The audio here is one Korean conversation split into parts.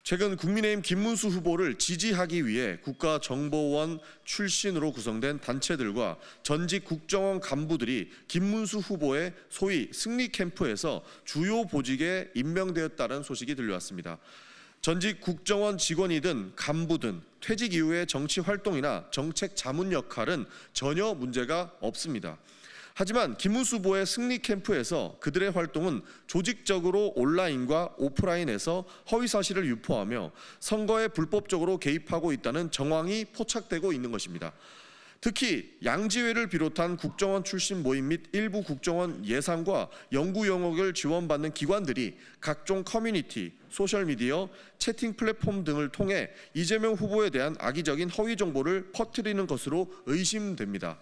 최근 국민의힘 김문수 후보를 지지하기 위해 국가정보원 출신으로 구성된 단체들과 전직 국정원 간부들이 김문수 후보의 소위 승리 캠프에서 주요 보직에 임명되었다는 소식이 들려왔습니다. 전직 국정원 직원이든 간부든 퇴직 이후의 정치 활동이나 정책 자문 역할은 전혀 문제가 없습니다. 하지만 김문수 후보의 승리 캠프에서 그들의 활동은 조직적으로 온라인과 오프라인에서 허위 사실을 유포하며 선거에 불법적으로 개입하고 있다는 정황이 포착되고 있는 것입니다. 특히 양지회를 비롯한 국정원 출신 모임 및 일부 국정원 예산과 연구 영역을 지원받는 기관들이 각종 커뮤니티, 소셜미디어, 채팅 플랫폼 등을 통해 이재명 후보에 대한 악의적인 허위 정보를 퍼뜨리는 것으로 의심됩니다.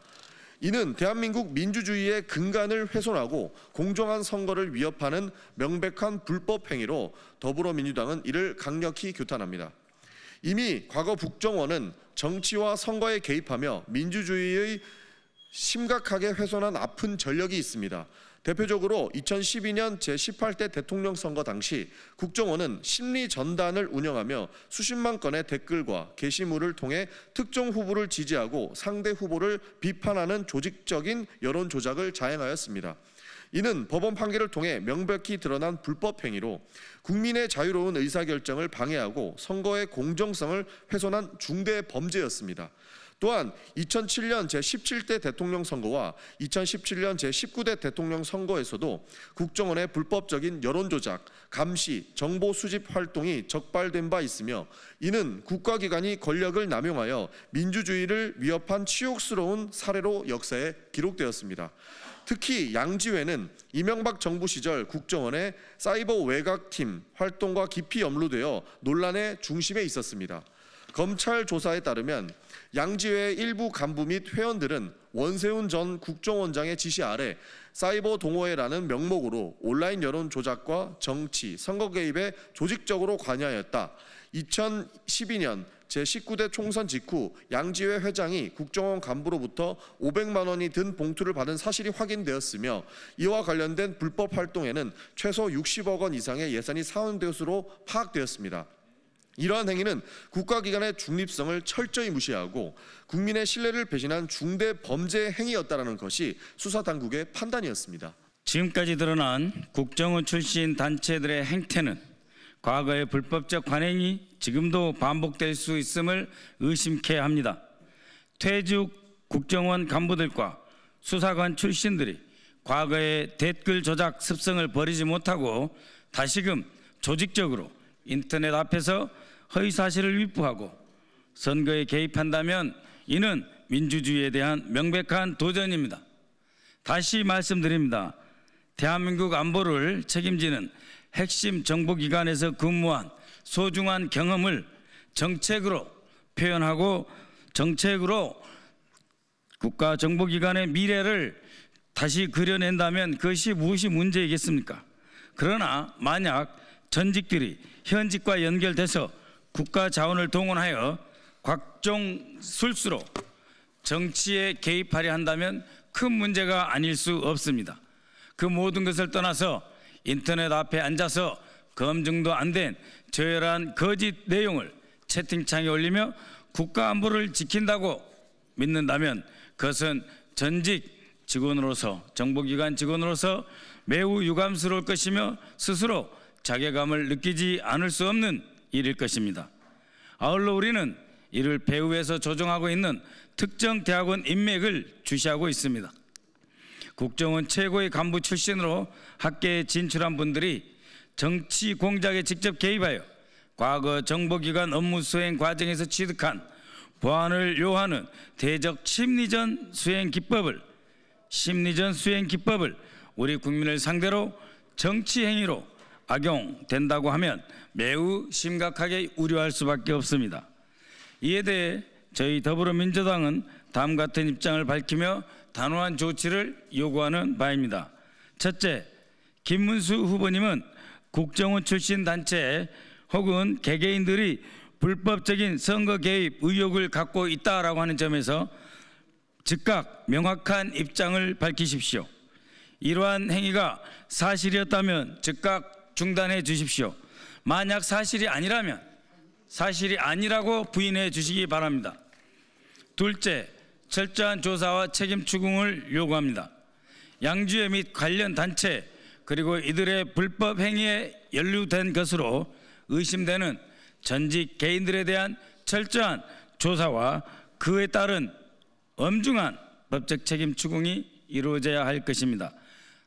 이는 대한민국 민주주의의 근간을 훼손하고 공정한 선거를 위협하는 명백한 불법 행위로 더불어민주당은 이를 강력히 규탄합니다. 이미 과거 국정원은 정치와 선거에 개입하며 민주주의의 심각하게 훼손한 아픈 전력이 있습니다. 대표적으로 2012년 제18대 대통령 선거 당시 국정원은 심리 전단을 운영하며 수십만 건의 댓글과 게시물을 통해 특정 후보를 지지하고 상대 후보를 비판하는 조직적인 여론 조작을 자행하였습니다. 이는 법원 판결을 통해 명백히 드러난 불법 행위로 국민의 자유로운 의사결정을 방해하고 선거의 공정성을 훼손한 중대 범죄였습니다. 또한 2007년 제17대 대통령 선거와 2017년 제19대 대통령 선거에서도 국정원의 불법적인 여론조작, 감시, 정보 수집 활동이 적발된 바 있으며 이는 국가기관이 권력을 남용하여 민주주의를 위협한 치욕스러운 사례로 역사에 기록되었습니다. 특히 양지회는 이명박 정부 시절 국정원의 사이버 외곽팀 활동과 깊이 연루되어 논란의 중심에 있었습니다. 검찰 조사에 따르면 양지회의 일부 간부 및 회원들은 원세훈 전 국정원장의 지시 아래 사이버 동호회라는 명목으로 온라인 여론 조작과 정치, 선거 개입에 조직적으로 관여하였다. 2012년 제19대 총선 직후 양지회 회장이 국정원 간부로부터 500만 원이 든 봉투를 받은 사실이 확인되었으며 이와 관련된 불법 활동에는 최소 60억 원 이상의 예산이 사용된 것으로 파악되었습니다. 이러한 행위는 국가기관의 중립성을 철저히 무시하고 국민의 신뢰를 배신한 중대 범죄 행위였다는 것이 수사당국의 판단이었습니다. 지금까지 드러난 국정원 출신 단체들의 행태는 과거의 불법적 관행이 지금도 반복될 수 있음을 의심케 합니다. 퇴직 국정원 간부들과 수사관 출신들이 과거의 댓글 조작 습성을 버리지 못하고 다시금 조직적으로 인터넷 앞에서 허위사실을 유포하고 선거에 개입한다면 이는 민주주의에 대한 명백한 도전입니다. 다시 말씀드립니다. 대한민국 안보를 책임지는 핵심 정보기관에서 근무한 소중한 경험을 정책으로 표현하고 정책으로 국가정보기관의 미래를 다시 그려낸다면 그것이 무엇이 문제이겠습니까? 그러나 만약 전직들이 현직과 연결돼서 국가 자원을 동원하여 각종 술수로 정치에 개입하려 한다면 큰 문제가 아닐 수 없습니다. 그 모든 것을 떠나서 인터넷 앞에 앉아서 검증도 안 된 저열한 거짓 내용을 채팅창에 올리며 국가 안보를 지킨다고 믿는다면 그것은 전직 직원으로서 정보기관 직원으로서 매우 유감스러울 것이며 스스로 자괴감을 느끼지 않을 수 없는 일일 것입니다. 아울러 우리는 이를 배후에서 조종하고 있는 특정 대학원 인맥을 주시하고 있습니다. 국정원 최고의 간부 출신으로 학계에 진출한 분들이 정치 공작에 직접 개입하여 과거 정보기관 업무 수행 과정에서 취득한 보안을 요하는 대적 심리전 수행 기법을 우리 국민을 상대로 정치 행위로 악용된다고 하면 매우 심각하게 우려할 수밖에 없습니다. 이에 대해 저희 더불어민주당은 다음 같은 입장을 밝히며 단호한 조치를 요구하는 바입니다. 첫째, 김문수 후보님은 국정원 출신 단체 혹은 개개인들이 불법적인 선거 개입 의혹을 갖고 있다라고 하는 점에서 즉각 명확한 입장을 밝히십시오. 이러한 행위가 사실이었다면 즉각 중단해 주십시오. 만약 사실이 아니라면 사실이 아니라고 부인해 주시기 바랍니다. 둘째, 철저한 조사와 책임 추궁을 요구합니다. 양주회 및 관련 단체 그리고 이들의 불법 행위에 연루된 것으로 의심되는 전직 개인들에 대한 철저한 조사와 그에 따른 엄중한 법적 책임 추궁이 이루어져야 할 것입니다.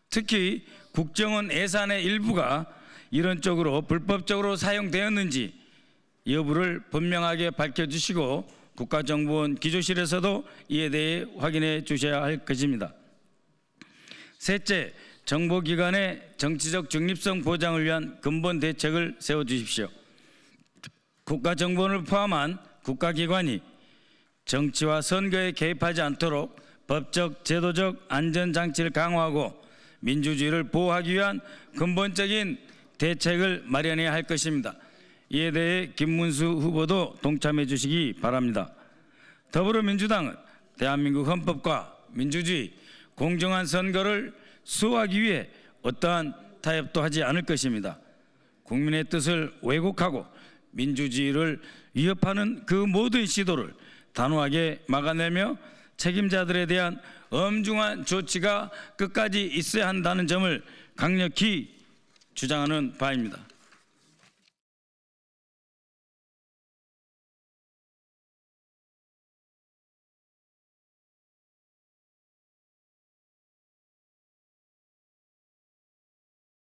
특히 국정원 예산의 일부가 이런 쪽으로 불법적으로 사용되었는지 여부를 분명하게 밝혀주시고 국가정보원 기조실에서도 이에 대해 확인해 주셔야 할 것입니다. 셋째, 정보기관의 정치적 중립성 보장을 위한 근본 대책을 세워주십시오. 국가정보원을 포함한 국가기관이 정치와 선거에 개입하지 않도록 법적, 제도적 안전장치를 강화하고 민주주의를 보호하기 위한 근본적인 대책을 마련해야 할 것입니다. 이에 대해 김문수 후보도 동참해 주시기 바랍니다. 더불어민주당은 대한민국 헌법과 민주주의, 공정한 선거를 수호하기 위해 어떠한 타협도 하지 않을 것입니다. 국민의 뜻을 왜곡하고 민주주의를 위협하는 그 모든 시도를 단호하게 막아내며 책임자들에 대한 엄중한 조치가 끝까지 있어야 한다는 점을 강력히 주장하는 바입니다.